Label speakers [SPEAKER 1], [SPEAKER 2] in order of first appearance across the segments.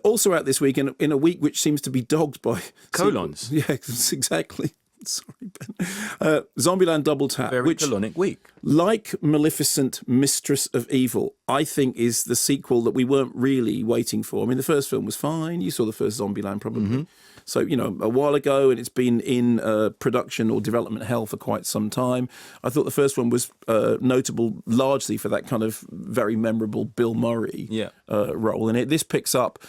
[SPEAKER 1] Also out this week, in a week which seems to be dogged by...
[SPEAKER 2] Colons.
[SPEAKER 1] Yeah, exactly. Sorry, Ben. Zombieland Double Tap.
[SPEAKER 2] Very colonic week.
[SPEAKER 1] Like Maleficent, Mistress of Evil, I think is the sequel that we weren't really waiting for. I mean, the first film was fine. You saw the first Zombieland probably. Mm-hmm. So, a while ago, and it's been in production or development hell for quite some time. I thought the first one was notable largely for that kind of very memorable Bill Murray role in it. This picks up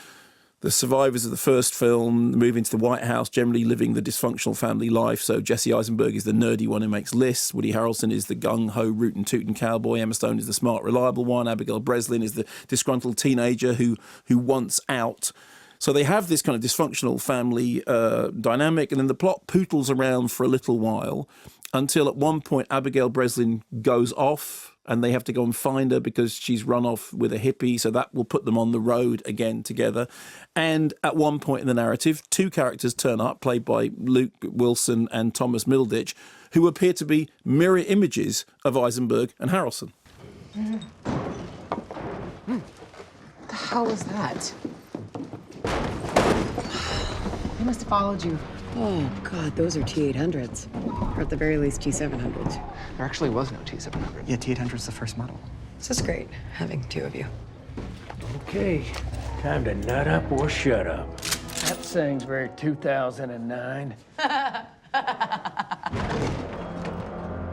[SPEAKER 1] the survivors of the first film, move into the White House, generally living the dysfunctional family life. So Jesse Eisenberg is the nerdy one who makes lists. Woody Harrelson is the gung-ho, rootin' tootin' cowboy. Emma Stone is the smart, reliable one. Abigail Breslin is the disgruntled teenager who wants out. So they have this kind of dysfunctional family dynamic, and then the plot pootles around for a little while until at one point Abigail Breslin goes off and they have to go and find her because she's run off with a hippie, so that will put them on the road again together. And at one point in the narrative, two characters turn up, played by Luke Wilson and Thomas Middleditch, who appear to be mirror images of Eisenberg and Harrelson.
[SPEAKER 3] What the hell was that? They must have followed you.
[SPEAKER 4] Oh, God, those are T-800s. Or at the very least, T-700s.
[SPEAKER 3] There actually was no T-700.
[SPEAKER 5] Yeah, T-800's the first model.
[SPEAKER 4] This is great, having two of you.
[SPEAKER 6] Okay, time to nut up or shut up. That sounds very 2009.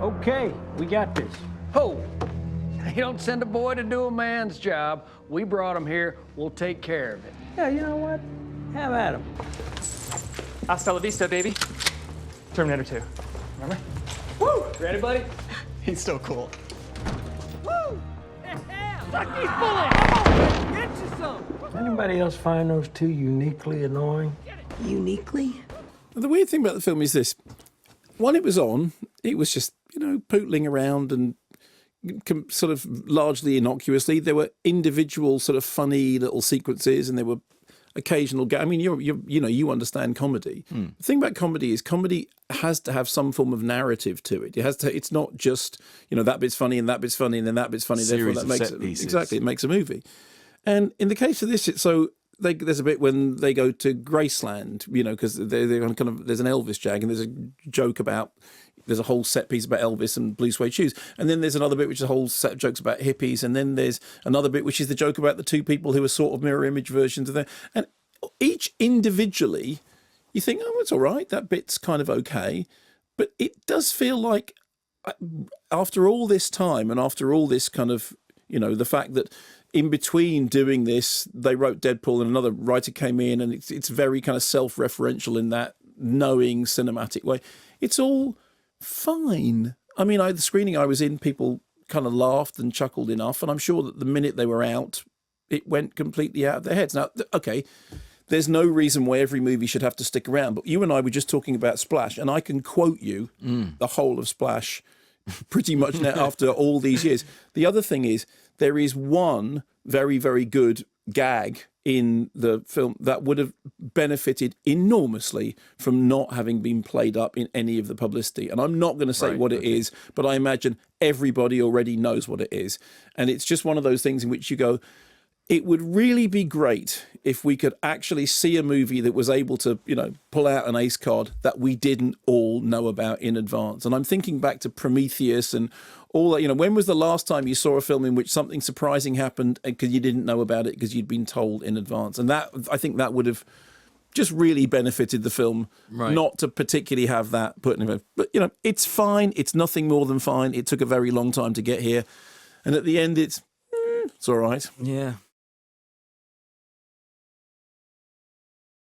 [SPEAKER 6] Okay, we got this. Ho! You don't send a boy to do a man's job. We brought him here. We'll take care of it. Yeah, you know what? Have at him.
[SPEAKER 7] Hasta la vista, baby. Terminator 2. Remember?
[SPEAKER 6] Woo! Ready, buddy?
[SPEAKER 5] He's so cool.
[SPEAKER 6] Woo! Suck these bullets! Come on, get you some! Anybody else find those two uniquely annoying?
[SPEAKER 4] Uniquely?
[SPEAKER 1] The weird thing about the film is this. When it was on, it was just, pootling around and sort of largely innocuously. There were individual sort of funny little sequences, and there were occasional. I mean, you understand comedy. The thing about comedy is comedy has to have some form of narrative to it. It has to. It's not just that bit's funny and that bit's funny and then that bit's funny.
[SPEAKER 2] Series
[SPEAKER 1] Therefore, that makes
[SPEAKER 2] set pieces.
[SPEAKER 1] exactly it makes a movie. And in the case of this, it's so. There's a bit when they go to Graceland, because they're kind of there's an Elvis jag, and there's a joke about there's a whole set piece about Elvis and blue suede shoes, and then there's another bit which is a whole set of jokes about hippies, and then there's another bit which is the joke about the two people who are sort of mirror image versions of them, and each individually, you think, oh, it's all right, that bit's kind of okay, but it does feel like after all this time and after all this kind of the fact that. In between doing this, they wrote Deadpool and another writer came in, and it's very kind of self-referential in that knowing cinematic way. It's all fine. I mean, the screening I was in, people kind of laughed and chuckled enough, and I'm sure that the minute they were out, it went completely out of their heads. Now, okay, there's no reason why every movie should have to stick around, but you and I were just talking about Splash, and I can quote you the whole of Splash pretty much now after all these years. The other thing is, there is one very, very good gag in the film that would have benefited enormously from not having been played up in any of the publicity. And I'm not going to say what it is, but I imagine everybody already knows what it is. And it's just one of those things in which you go, it would really be great if we could actually see a movie that was able to, pull out an ace card that we didn't all know about in advance. And I'm thinking back to Prometheus and all that. When was the last time you saw a film in which something surprising happened because you didn't know about it because you'd been told in advance? And that, I think that would have just really benefited the film, not to particularly have that put in. But, it's fine. It's nothing more than fine. It took a very long time to get here. And at the end, it's all right.
[SPEAKER 2] Yeah.